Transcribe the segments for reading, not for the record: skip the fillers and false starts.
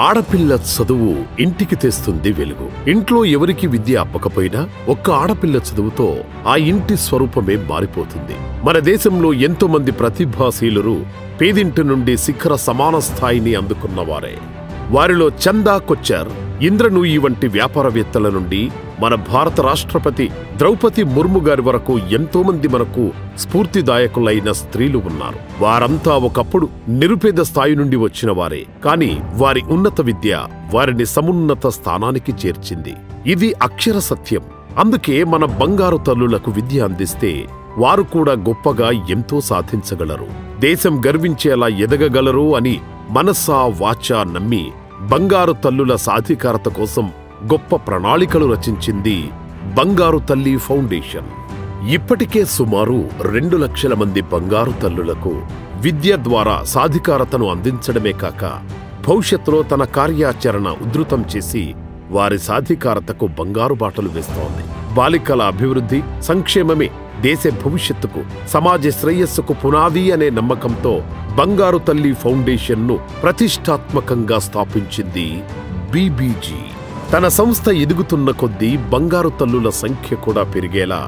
ఆడపిల్ల చదువు ఇంటికి తెస్తుంది వెలుగు. ఇంట్లో ఎవరికి విద్య అప్పకపోయినా ఒక్క ఆడపిల్ల చదువుతో ఆ ఇంటి స్వరూపమే మారిపోతుంది. మన దేశంలో ఎంతో మంది ప్రతిభాశీలురు పేదింటి నుండి శిఖర సమాన స్థాయిని అందుకున్నవారే. వారిలో చందా కొచ్చర్, ఇంద్రనూయి వంటి వ్యాపారవేత్తల నుండి మన భారత రాష్ట్రపతి ద్రౌపది ముర్ము గారి వరకు ఎంతో మంది మనకు స్ఫూర్తిదాయకులైన స్త్రీలు ఉన్నారు. వారంతా ఒకప్పుడు నిరుపేద స్థాయి నుండి వచ్చిన వారే. కాని వారి ఉన్నత విద్య వారిని సమున్నత స్థానానికి చేర్చింది. ఇది అక్షర సత్యం. అందుకే మన బంగారు తల్లులకు విద్య అందిస్తే వారు కూడా గొప్పగా ఎంతో సాధించగలరు, దేశం గర్వించేలా ఎదగగలరు అని మనసా వాచా నమ్మి బంగారు తల్లుల సాధికారత కోసం గొప్ప ప్రణాళికలు రచించింది బంగారు తల్లి ఫౌండేషన్. ఇప్పటికే సుమారు 2 లక్షల మంది బంగారు తల్లులకు విద్య ద్వారా సాధికారతను అందించడమే కాక భవిష్యత్తులో తన కార్యాచరణ ఉధృతం చేసి వారి సాధికారతకు బంగారు బాటలు వేస్తోంది. బాలికల అభివృద్ధి, సంక్షేమమే దేశ భవిష్యత్తుకు, సమాజ శ్రేయస్సుకు పునాది అనే నమ్మకంతో బంగారు తల్లి ఫౌండేషన్ను ప్రతిష్టాత్మకంగా స్థాపించింది బీబీజీ. తన సంస్థ ఎదుగుతున్న కొద్దీ బంగారు తల్లుల సంఖ్య కూడా పెరిగేలా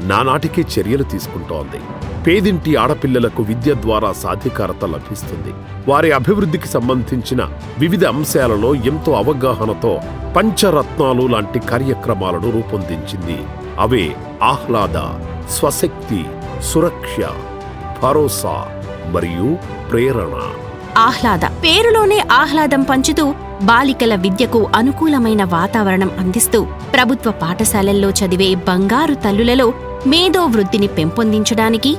నానాటికే చర్యలు తీసుకుంటోంది. పేదింటి ఆడపిల్లలకు విద్య ద్వారా సాధికారత లభిస్తుంది. వారి అభివృద్ధికి సంబంధించిన వివిధ అంశాలలో ఎంతో అవగాహనతో పంచరత్నాలు లాంటి కార్యక్రమాలను రూపొందించింది. అవే ఆహ్లాద, స్వశక్తి, సురక్ష, భరోసా మరియు ప్రేరణ. ఆహ్లాద పేరులోనే ఆహ్లాదం పంచుతూ బాలికల విద్యకు అనుకూలమైన వాతావరణం అందిస్తూ ప్రభుత్వ పాఠశాలల్లో చదివే బంగారు తల్లులలో మేధో వృద్ధిని పెంపొందించడానికి,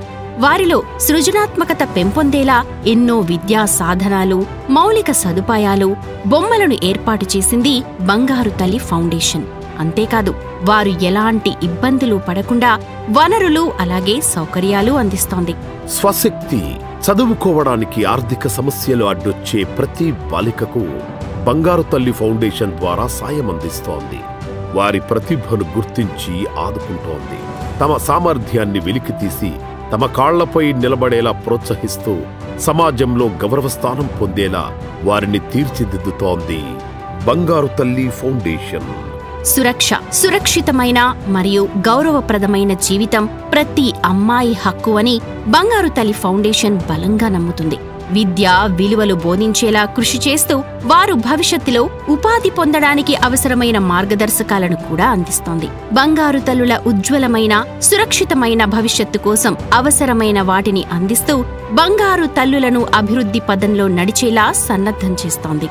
వారిలో సృజనాత్మకత పెంపొందేలా ఎన్నో విద్యా సాధనాలు, మౌలిక సదుపాయాలు, బొమ్మలను ఏర్పాటు చేసింది బంగారు తల్లి ఫౌండేషన్. అంతేకాదు, వారు ఎలాంటి ఇబ్బందులు పడకుండా వనరులు అలాగే సౌకర్యాలు అందిస్తోంది. స్వశక్తి చదువుకోవడానికి ఆర్థిక సమస్యలు అడ్డొచ్చే ప్రతి బాలికకు బంగారు తల్లి ఫౌండేషన్ ద్వారా సాయం అందిస్తోంది. వారి ప్రతిభను గుర్తించి ఆదుకుంటోంది. తమ సామర్థ్యాన్ని వెలికితీసి తమ కాళ్లపై నిలబడేలా ప్రోత్సహిస్తూ సమాజంలో గౌరవస్థానం పొందేలా వారిని తీర్చిదిద్దుతోంది బంగారు తల్లి ఫౌండేషన్. సురక్షితమైన మరియు గౌరవప్రదమైన జీవితం ప్రతి అమ్మాయి హక్కు అని బంగారు తల్లి ఫౌండేషన్ బలంగా నమ్ముతుంది. విద్య విలువలు బోధించేలా కృషి చేస్తూ వారు భవిష్యత్తులో ఉపాధి పొందడానికి అవసరమైన మార్గదర్శకాలను కూడా అందిస్తోంది. బంగారు తల్లుల ఉజ్వలమైన, సురక్షితమైన భవిష్యత్తు కోసం అవసరమైన వాటిని అందిస్తూ బంగారు తల్లులను అభివృద్ధి పదంలో నడిచేలా సన్నద్ధం చేస్తోంది.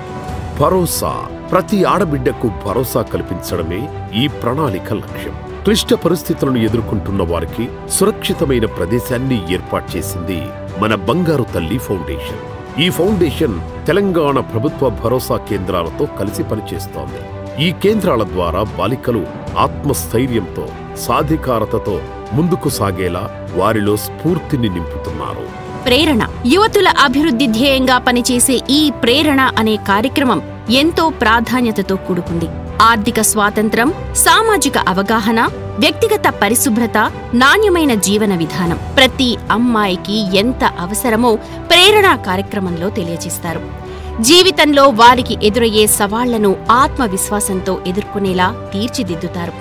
భరోసా. ప్రతి ఆడబిడ్డకు భరోసా కల్పించడమే ఈ ప్రణాళిక లక్ష్యం. క్లిష్ట పరిస్థితులను ఎదుర్కొంటున్న వారికి సురక్షితమైన ప్రదేశాన్ని ఏర్పాటు చేసింది మన బంగారు తల్లి ఫౌండేషన్. ఈ ఫౌండేషన్ తెలంగాణ ప్రభుత్వ భరోసా కేంద్రాలతో కలిసి పనిచేస్తోంది. ఈ కేంద్రాల ద్వారా బాలికలు ఆత్మస్థైర్యంతో, సాధికారతతో ముందుకు సాగేలా వారిలో స్ఫూర్తిని నింపుతున్నారు. ప్రేరణ. యువతుల అభివృద్ధి ధ్యేయంగా పనిచేసే ఈ ప్రేరణ అనే కార్యక్రమం ఎంతో ప్రాధాన్యతతో కూడుకుంది. ఆర్థిక స్వాతంత్రం, సామాజిక అవగాహన, వ్యక్తిగత పరిశుభ్రత, నాణ్యమైన జీవన విధానం ప్రతి అమ్మాయికి ఎంత అవసరమో ప్రేరణ కార్యక్రమంలో తెలియజేస్తారు. జీవితంలో వారికి ఎదురయ్యే సవాళ్లను ఆత్మవిశ్వాసంతో ఎదుర్కొనేలా తీర్చిదిద్దుతారు.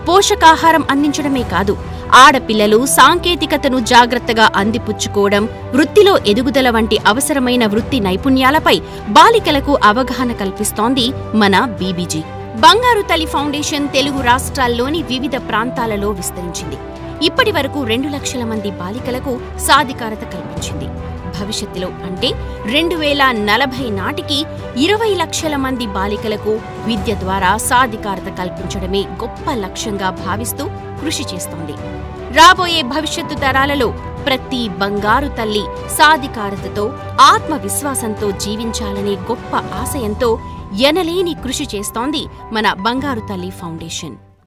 పోషకాహారం అందించడమే కాదు, ఆడపిల్లలు సాంకేతికతను జాగ్రత్తగా అందిపుచ్చుకోవడం, వృత్తిలో ఎదుగుదల వంటి అవసరమైన వృత్తి నైపుణ్యాలపై బాలికలకు అవగాహన కల్పిస్తోంది మన బీబీజీ. బంగారు తల్లి ఫౌండేషన్ తెలుగు రాష్ట్రాల్లోని వివిధ ప్రాంతాలలో విస్తరించింది. ఇప్పటి వరకు 2 లక్షల మంది బాలికలకు సాధికారత కల్పించింది. భవిష్యత్తులో అంటే 2040 నాటికి 20 లక్షల మంది బాలికలకు విద్య ద్వారా సాధికారత కల్పించడమే గొప్ప లక్ష్యంగా భావిస్తూ కృషి చేస్తోంది. రాబోయే భవిష్యత్తు తరాలలో ప్రతి బంగారు తల్లి సాధికారతతో, ఆత్మవిశ్వాసంతో జీవించాలనే గొప్ప ఆశయంతో ఎనలేని కృషి చేస్తోంది మన బంగారు తల్లి ఫౌండేషన్.